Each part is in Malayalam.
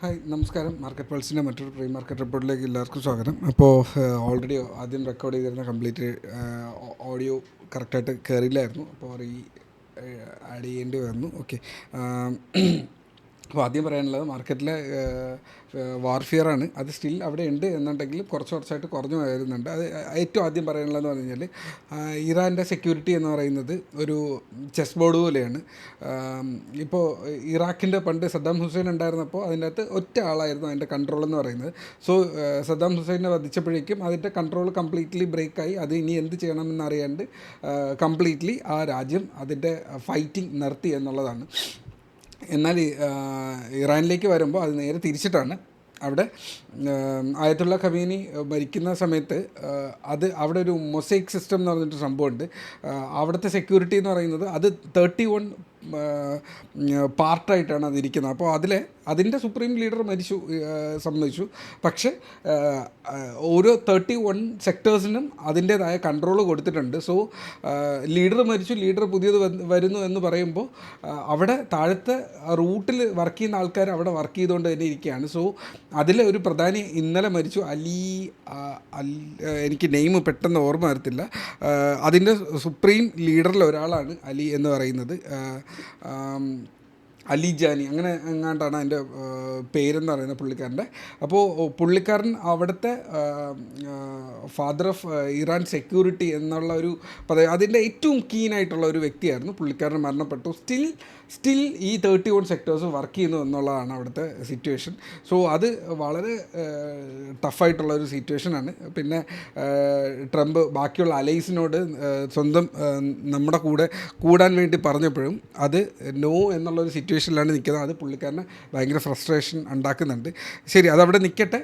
ഹായ് നമസ്കാരം. മാർക്കറ്റ് പൾസിൻ്റെ മറ്റൊരു പ്രീ മാർക്കറ്റ് റിപ്പോർട്ടിലേക്ക് എല്ലാവർക്കും സ്വാഗതം. അപ്പോൾ ഓൾറെഡി ആദ്യം റെക്കോർഡ് ചെയ്തിരുന്ന കംപ്ലീറ്റ് ഓഡിയോ കറക്റ്റായിട്ട് കയറിയില്ലായിരുന്നു. അപ്പോൾ ആഡ് ചെയ്യേണ്ടി വന്നു. ഓക്കെ. അപ്പോൾ ആദ്യം പറയാനുള്ളത് മാർക്കറ്റിലെ വാർഫിയറാണ്. അത് സ്റ്റിൽ അവിടെ ഉണ്ട് എന്നുണ്ടെങ്കിലും കുറച്ചായിട്ട് കുറഞ്ഞു വരുന്നുണ്ട്. അത് ഏറ്റവും ആദ്യം പറയാനുള്ളതെന്ന് പറഞ്ഞു കഴിഞ്ഞാൽ ഇറാൻ്റെ സെക്യൂരിറ്റി എന്ന് പറയുന്നത് ഒരു ചെസ് ബോർഡ് പോലെയാണ്. ഇപ്പോൾ ഇറാഖിൻ്റെ പണ്ട് സദ്ദാം ഹുസൈൻ ഉണ്ടായിരുന്നപ്പോൾ അതിൻ്റെ അകത്ത് ഒറ്റ ആളായിരുന്നു അതിൻ്റെ കൺട്രോൾ എന്ന് പറയുന്നത്. സോ സദ്ദാം ഹുസൈനെ വധിച്ചപ്പോഴേക്കും അതിൻ്റെ കൺട്രോൾ കംപ്ലീറ്റ്ലി ബ്രേക്കായി. അത് ഇനി എന്ത് ചെയ്യണമെന്ന് അറിയാണ്ട് കംപ്ലീറ്റ്ലി ആ രാജ്യം അതിൻ്റെ ഫൈറ്റിംഗ് നിർത്തി എന്നുള്ളതാണ്. എന്നാൽ ഇറാനിലേക്ക് വരുമ്പോൾ അത് നേരെ തിരിച്ചിട്ടാണ്. അവിടെ ആയത്തുള്ള ഖമീനി മരിക്കുന്ന സമയത്ത് അവിടെ ഒരു മൊസൈക്ക് സിസ്റ്റം എന്ന് പറഞ്ഞിട്ട് സംഭവമുണ്ട്. അവിടുത്തെ സെക്യൂരിറ്റി എന്ന് പറയുന്നത് അത് 31 പാർട്ടായിട്ടാണ് അതിരിക്കുന്നത്. അപ്പോൾ അതിൻ്റെ സുപ്രീം ലീഡർ സമ്മതിച്ചു. പക്ഷേ ഓരോ 31 സെക്ടേഴ്സിനും അതിൻ്റേതായ കൺട്രോൾ കൊടുത്തിട്ടുണ്ട്. സോ ലീഡർ മരിച്ചു, ലീഡർ പുതിയത് വരുന്നു എന്ന് പറയുമ്പോൾ അവിടെ താഴത്തെ റൂട്ടിൽ വർക്ക് ചെയ്യുന്ന ആൾക്കാർ അവിടെ വർക്ക് ചെയ്തുകൊണ്ട് തന്നെ ഇരിക്കുകയാണ്. സോ അതിലെ ഒരു പ്രധാനി ഇന്നലെ മരിച്ചു, എനിക്ക് നെയിം പെട്ടെന്ന് ഓർമ്മ വരത്തില്ല. അതിൻ്റെ സുപ്രീം ലീഡറിൽ ഒരാളാണ് അലി എന്ന് പറയുന്നത്. അലി ജാനി അങ്ങനെ എങ്ങാണ്ടാണ് അതിൻ്റെ പേരെന്ന് പറയുന്നത് പുള്ളിക്കാരൻ്റെ. അപ്പോൾ പുള്ളിക്കാരൻ അവിടുത്തെ ഫാദർ ഓഫ് ഇറാൻ സെക്യൂരിറ്റി എന്നുള്ള ഒരു അതിൻ്റെ ഏറ്റവും കീനായിട്ടുള്ള ഒരു വ്യക്തിയായിരുന്നു. പുള്ളിക്കാരൻ മരണപ്പെട്ടു. സ്റ്റിൽ ഈ 31 സെക്ടേഴ്സ് വർക്ക് ചെയ്യുന്നു എന്നുള്ളതാണ് അവിടുത്തെ സിറ്റുവേഷൻ. സോ അത് വളരെ ടഫായിട്ടുള്ള ഒരു സിറ്റുവേഷനാണ്. പിന്നെ ട്രംപ് ബാക്കിയുള്ള അലൈസിനോട് സ്വന്തം നമ്മുടെ കൂടെ കൂടാൻ വേണ്ടി പറഞ്ഞപ്പോഴും അത് നോ എന്നുള്ളൊരു സിറ്റുവേഷനിലാണ് നിൽക്കുന്നത്. അത് പുള്ളിക്കാരനെ ഭയങ്കര ഫ്രസ്ട്രേഷൻ ഉണ്ടാക്കുന്നുണ്ട്. ശരി, അതവിടെ നിൽക്കട്ടെ.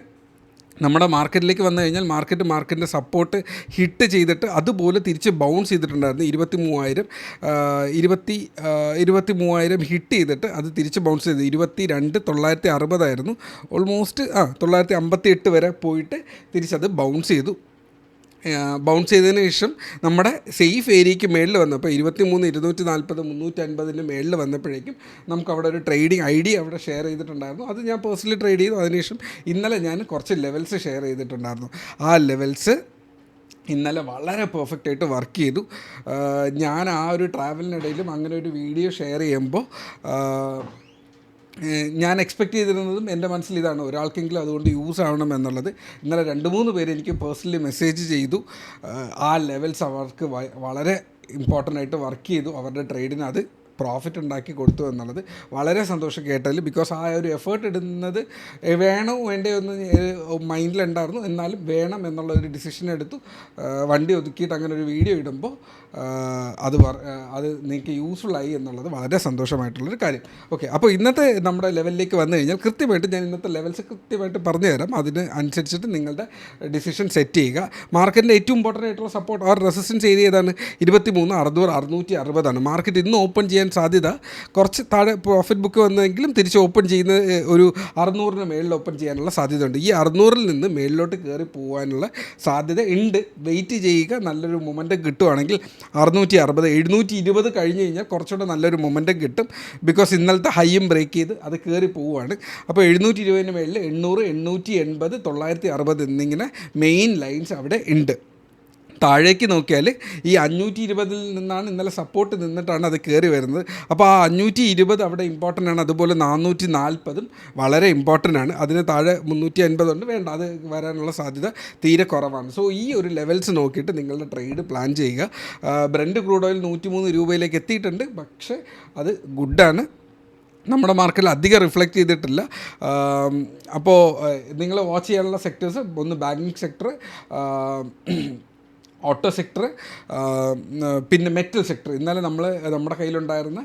നമ്മുടെ മാർക്കറ്റിലേക്ക് വന്നു കഴിഞ്ഞാൽ മാർക്കറ്റിൻ്റെ സപ്പോർട്ട് ഹിറ്റ് ചെയ്തിട്ട് അതുപോലെ തിരിച്ച് ബൗൺസ് ചെയ്തിട്ടുണ്ടായിരുന്നു. 23,000 ഹിറ്റ് ചെയ്തിട്ട് അത് തിരിച്ച് ബൗൺസ് ചെയ്ത് 22,960 ആയിരുന്നു. ഓൾമോസ്റ്റ് 958 വരെ പോയിട്ട് തിരിച്ചത് ബൗൺസ് ചെയ്തതിന് ശേഷം നമ്മുടെ സേഫ് ഏരിയയ്ക്ക് മേളിൽ വന്നപ്പോൾ 23,240, 350 മേളിൽ വന്നപ്പോഴേക്കും നമുക്ക് അവിടെ ഒരു ട്രേഡിംഗ് ഐഡിയ അവിടെ ഷെയർ ചെയ്തിട്ടുണ്ടായിരുന്നു. അത് ഞാൻ പേഴ്സണലി ട്രേഡ് ചെയ്തു. അതിനുശേഷം ഇന്നലെ ഞാൻ കുറച്ച് ലെവൽസ് ഷെയർ ചെയ്തിട്ടുണ്ടായിരുന്നു. ആ ലെവൽസ് ഇന്നലെ വളരെ പെർഫെക്റ്റായിട്ട് വർക്ക് ചെയ്തു. ഞാൻ ആ ഒരു ട്രാവലിനിടയിലും അങ്ങനെ ഒരു വീഡിയോ ഷെയർ ചെയ്യുമ്പോൾ ഞാൻ എക്സ്പെക്റ്റ് ചെയ്തിരുന്നതും എൻ്റെ മനസ്സിൽ ഇതാണ്, ഒരാൾക്കെങ്കിലും അതുകൊണ്ട് യൂസ് ആവണം എന്നുള്ളത്. ഇന്നലെ 2-3 പേര് എനിക്ക് പേഴ്സണലി മെസ്സേജ് ചെയ്തു. ആ ലെവൽസ് അവർക്ക് വളരെ ഇമ്പോർട്ടൻ്റ് ആയിട്ട് വർക്ക് ചെയ്തു. അവരുടെ ട്രേഡിന് അത് പ്രോഫിറ്റ് ഉണ്ടാക്കി കൊടുത്തു എന്നുള്ളത് വളരെ സന്തോഷം കേട്ടതിൽ. ബിക്കോസ് ആ ഒരു എഫേർട്ട് ഇടുന്നത് വേണോ വേണ്ടേ ഒന്ന് മൈൻഡിലുണ്ടായിരുന്നു. എന്നാലും വേണം എന്നുള്ളൊരു ഡിസിഷൻ എടുത്തു. വണ്ടി ഒതുക്കിയിട്ട് അങ്ങനെ ഒരു വീഡിയോ ഇടുമ്പോൾ അത് നിങ്ങൾക്ക് യൂസ്ഫുള്ളായി എന്നുള്ളത് വളരെ സന്തോഷമായിട്ടുള്ളൊരു കാര്യം. ഓക്കെ, അപ്പോൾ ഇന്നത്തെ നമ്മുടെ ലെവലിലേക്ക് വന്നു കഴിഞ്ഞാൽ കൃത്യമായിട്ട് ഞാൻ ഇന്നത്തെ ലെവൽസ് കൃത്യമായിട്ട് പറഞ്ഞു തരാം. അതിന് അനുസരിച്ചിട്ട് നിങ്ങളുടെ ഡിസിഷൻ സെറ്റ് ചെയ്യുക. മാർക്കറ്റിൻ്റെ ഏറ്റവും ഇമ്പോർട്ടൻ്റ് ആയിട്ടുള്ള സപ്പോർട്ട് ഓർ റെസിസ്റ്റൻസ് ഏരിയ ഏതാണ്? 23,600, 660 മാർക്കറ്റ് ഇന്ന് ഓപ്പൺ ചെയ്യാൻ സാധ്യത. കുറച്ച് താഴെ പ്രോഫിറ്റ് ബുക്ക് വന്നെങ്കിലും തിരിച്ച് ഓപ്പൺ ചെയ്യുന്ന ഒരു 600 മേളിൽ ഓപ്പൺ ചെയ്യാനുള്ള സാധ്യതയുണ്ട്. ഈ 600 നിന്ന് മേളിലോട്ട് കയറി പോകാനുള്ള സാധ്യത ഉണ്ട്. വെയിറ്റ് ചെയ്യുക. നല്ലൊരു മൊമെൻറ്റം കിട്ടുവാണെങ്കിൽ 660, 720 കഴിഞ്ഞ് കഴിഞ്ഞാൽ കുറച്ചുകൂടെ നല്ലൊരു മൊമെൻറ്റം കിട്ടും. ബിക്കോസ് ഇന്നലത്തെ ഹൈയും ബ്രേക്ക് ചെയ്ത് അത് കയറി പോവുകയാണ്. അപ്പോൾ 720 മേളിൽ 800, 880, 960 എന്നിങ്ങനെ മെയിൻ ലൈൻസ് അവിടെ ഉണ്ട്. താഴേക്ക് നോക്കിയാൽ ഈ 520 നിന്നാണ് ഇന്നലെ സപ്പോർട്ട് നിന്നിട്ടാണ് അത് കയറി വരുന്നത്. അപ്പോൾ ആ 520 അവിടെ ഇമ്പോർട്ടൻ്റ് ആണ്. അതുപോലെ 440 വളരെ ഇമ്പോർട്ടൻ്റ് ആണ്. അതിന് താഴെ 350 ഉണ്ട്, വേണ്ട, അത് വരാനുള്ള സാധ്യത തീരെ കുറവാണ്. സോ ഈ ഒരു ലെവൽസ് നോക്കിയിട്ട് നിങ്ങളുടെ ട്രേഡ് പ്ലാൻ ചെയ്യുക. ബ്രന്റ് ക്രൂഡ് ഓയിൽ 103 രൂപയിലേക്ക് എത്തിയിട്ടുണ്ട്. പക്ഷേ അത് ഗുഡാണ്. നമ്മുടെ മാർക്കറ്റിൽ അധികം റിഫ്ലക്റ്റ് ചെയ്തിട്ടില്ല. അപ്പോൾ നിങ്ങൾ വാച്ച് ചെയ്യാനുള്ള സെക്ടേഴ്സ് ഒന്ന് ബാങ്കിങ് സെക്ടർ, ഓട്ടോ സെക്ടർ, പിന്നെ മെറ്റൽ സെക്ടർ. ഇന്നലെ നമ്മുടെ കയ്യിലുണ്ടായിരുന്ന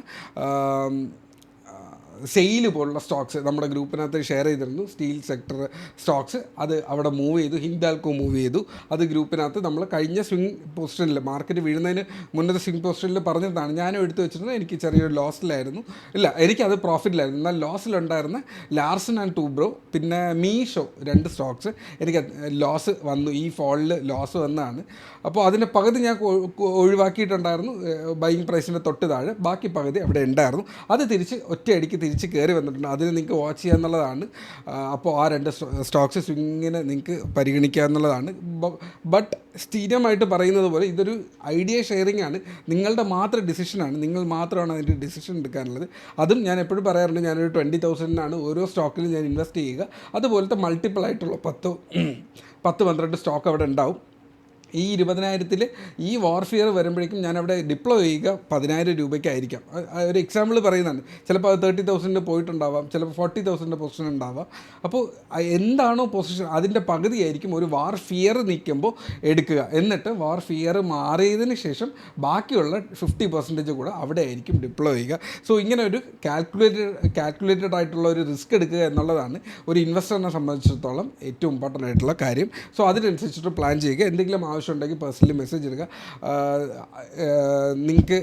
സെയിൽ പോലുള്ള സ്റ്റോക്സ് നമ്മുടെ ഗ്രൂപ്പിനകത്ത് ഷെയർ ചെയ്തിരുന്നു. സ്റ്റീൽ സെക്ടർ സ്റ്റോക്സ് അത് അവിടെ മൂവ് ചെയ്തു. ഹിൻഡാൽകോ മൂവ് ചെയ്തു. അത് ഗ്രൂപ്പിനകത്ത് നമ്മൾ കഴിഞ്ഞ സ്വിംഗ് പൊസിഷനിൽ മാർക്കറ്റ് വീഴുന്നതിന് മുന്നത്തെ സ്വിംഗ് പൊസിഷനിൽ പറഞ്ഞതാണ്. ഞാനും എടുത്ത് വെച്ചിരുന്നത് എനിക്ക് ചെറിയൊരു ലോസിലായിരുന്നു. എനിക്കത് പ്രോഫിറ്റിലായിരുന്നു. എന്നാൽ ലോസിലുണ്ടായിരുന്ന ലാർസൺ ആൻഡ് ടൂബ്രോ പിന്നെ മീഷോ 2 സ്റ്റോക്സ് എനിക്ക് ലോസ് വന്നു. ഈ ഫോളിൽ ലോസ് വന്നതാണ്. അപ്പോൾ അതിൻ്റെ പകുതി ഞാൻ ഒഴിവാക്കിയിട്ടുണ്ടായിരുന്നു ബൈയിങ് പ്രൈസിൻ്റെ തൊട്ട് താഴെ. ബാക്കി പകുതി അവിടെ ഉണ്ടായിരുന്നു. അത് ഒറ്റയടിക്ക് തിരിച്ച് കയറി വന്നിട്ടുണ്ട്, അതിന് നിങ്ങൾക്ക് വാച്ച് ചെയ്യുക എന്നുള്ളതാണ്. അപ്പോൾ ആ 2 സ്റ്റോക്സ് സ്വിങ്ങിനെ നിങ്ങൾക്ക് പരിഗണിക്കുക എന്നുള്ളതാണ്. ബട്ട് സ്ഥിരമായിട്ട് പറയുന്നത് പോലെ ഇതൊരു ഐഡിയ ഷെയറിംഗ് ആണ്, നിങ്ങളുടെ മാത്രം ഡിസിഷനാണ്, നിങ്ങൾ മാത്രമാണ് അതിൻ്റെ ഡിസിഷൻ എടുക്കാനുള്ളത്. അതും ഞാൻ എപ്പോഴും പറയാറുണ്ട്, ഞാനൊരു 20,000 ഓരോ സ്റ്റോക്കിലും ഞാൻ ഇൻവെസ്റ്റ് ചെയ്യുക. അതുപോലത്തെ മൾട്ടിപ്പിൾ ആയിട്ടുള്ള 10-12 സ്റ്റോക്ക് അവിടെ ഉണ്ടാവും. ഈ 20,000 ഈ വാർഫിയർ വരുമ്പോഴേക്കും ഞാനവിടെ ഡിപ്ലോയ് ചെയ്യുക 10,000 രൂപയ്ക്കായിരിക്കാം. ഒരു എക്സാമ്പിൾ പറയുന്നതാണ്. ചിലപ്പോൾ അത് 30,000 പോയിട്ടുണ്ടാവാം, ചിലപ്പോൾ 40,000 പൊസിഷൻ ഉണ്ടാവാം. അപ്പോൾ എന്താണോ പൊസിഷൻ അതിൻ്റെ പകുതിയായിരിക്കും ഒരു വാർഫിയർ നിൽക്കുമ്പോൾ എടുക്കുക. എന്നിട്ട് വാർഫിയർ മാറിയതിന് ശേഷം ബാക്കിയുള്ള 50% കൂടെ അവിടെ ആയിരിക്കും ഡിപ്ലോയ് ചെയ്യുക. സോ ഇങ്ങനെ ഒരു കാൽക്കുലേറ്റഡ് ആയിട്ടുള്ള ഒരു റിസ്ക് എടുക്കുക എന്നുള്ളതാണ് ഒരു ഇൻവെസ്റ്ററിനെ സംബന്ധിച്ചിടത്തോളം ഏറ്റവും ഇമ്പോർട്ടൻ്റ് ആയിട്ടുള്ള കാര്യം. സോ അതിനനുസരിച്ചിട്ട് പ്ലാൻ ചെയ്യുക. എന്തെങ്കിലും ആവശ്യമുണ്ടെങ്കിൽ പേഴ്സണലി മെസ്സേജ് ഇടുക. നിങ്ങൾക്ക്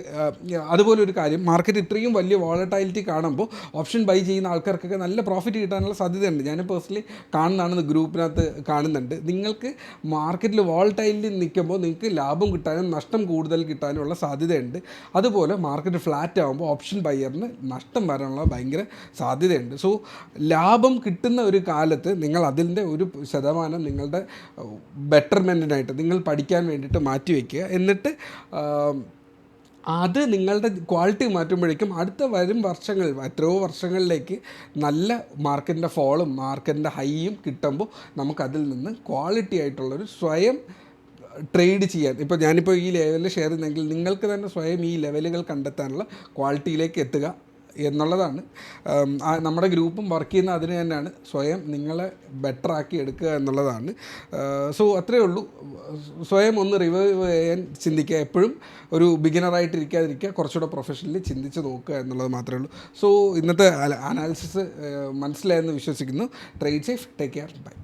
അതുപോലെ ഒരു കാര്യം, മാർക്കറ്റ് ഇത്രയും വലിയ വോളറ്റൈലിറ്റി കാണുമ്പോൾ ഓപ്ഷൻ ബൈ ചെയ്യുന്ന ആൾക്കാർക്കൊക്കെ നല്ല പ്രോഫിറ്റ് കിട്ടാനുള്ള സാധ്യതയുണ്ട്. ഞാൻ പേഴ്സണലി കാണുന്നതാണ്, ഗ്രൂപ്പിനകത്ത് കാണുന്നുണ്ട്. നിങ്ങൾക്ക് മാർക്കറ്റിൽ വോളറ്റൈലിറ്റി നിൽക്കുമ്പോൾ നിങ്ങൾക്ക് ലാഭം കിട്ടാനും നഷ്ടം കൂടുതൽ കിട്ടാനുമുള്ള സാധ്യതയുണ്ട്. അതുപോലെ മാർക്കറ്റ് ഫ്ലാറ്റ് ആകുമ്പോൾ ഓപ്ഷൻ ബയ്യറിന് നഷ്ടം വരാനുള്ള ഭയങ്കര സാധ്യതയുണ്ട്. സോ ലാഭം കിട്ടുന്ന ഒരു കാലത്ത് നിങ്ങൾ അതിൻ്റെ ഒരു ശതമാനം നിങ്ങളുടെ ബെറ്റർമെൻറ്റിനായിട്ട് നിങ്ങൾ പഠിക്കാൻ വേണ്ടിയിട്ട് മാറ്റി വയ്ക്കുക. എന്നിട്ട് അത് നിങ്ങളുടെ ക്വാളിറ്റി മാറ്റുമ്പോഴേക്കും അടുത്ത വരും എത്രയോ വർഷങ്ങളിലേക്ക് നല്ല മാർക്കറ്റിൻ്റെ ഫോളും മാർക്കറ്റിൻ്റെ ഹൈയും കിട്ടുമ്പോൾ നമുക്കതിൽ നിന്ന് ക്വാളിറ്റി ആയിട്ടുള്ളൊരു സ്വയം ട്രേഡ് ചെയ്യാൻ, ഇപ്പോൾ ഞാനിപ്പോൾ ഈ ലെവലിൽ ഷെയർ ചെയ്യുന്നെങ്കിൽ നിങ്ങൾക്ക് തന്നെ സ്വയം ഈ ലെവലുകൾ കണ്ടെത്താനുള്ള ക്വാളിറ്റിയിലേക്ക് എത്തുക എന്നുള്ളതാണ്. നമ്മുടെ ഗ്രൂപ്പും വർക്ക് ചെയ്യുന്ന അതിന് തന്നെയാണ്, സ്വയം നിങ്ങളെ ബെറ്ററാക്കി എടുക്കുക എന്നുള്ളതാണ്. സോ അത്രയേ ഉള്ളൂ. സ്വയം ഒന്ന് റിവൈവ് ചെയ്യാൻ ചിന്തിക്കുക. എപ്പോഴും ഒരു ബിഗിനറായിട്ടിരിക്കാതിരിക്കുക, കുറച്ചുകൂടെ പ്രൊഫഷണലി ചിന്തിച്ച് നോക്കുക എന്നുള്ളത് മാത്രമേ ഉള്ളൂ. സോ ഇന്നത്തെ അനാലിസിസ് മനസ്സിലായെന്ന് വിശ്വസിക്കുന്നു. Trade safe, take care, by.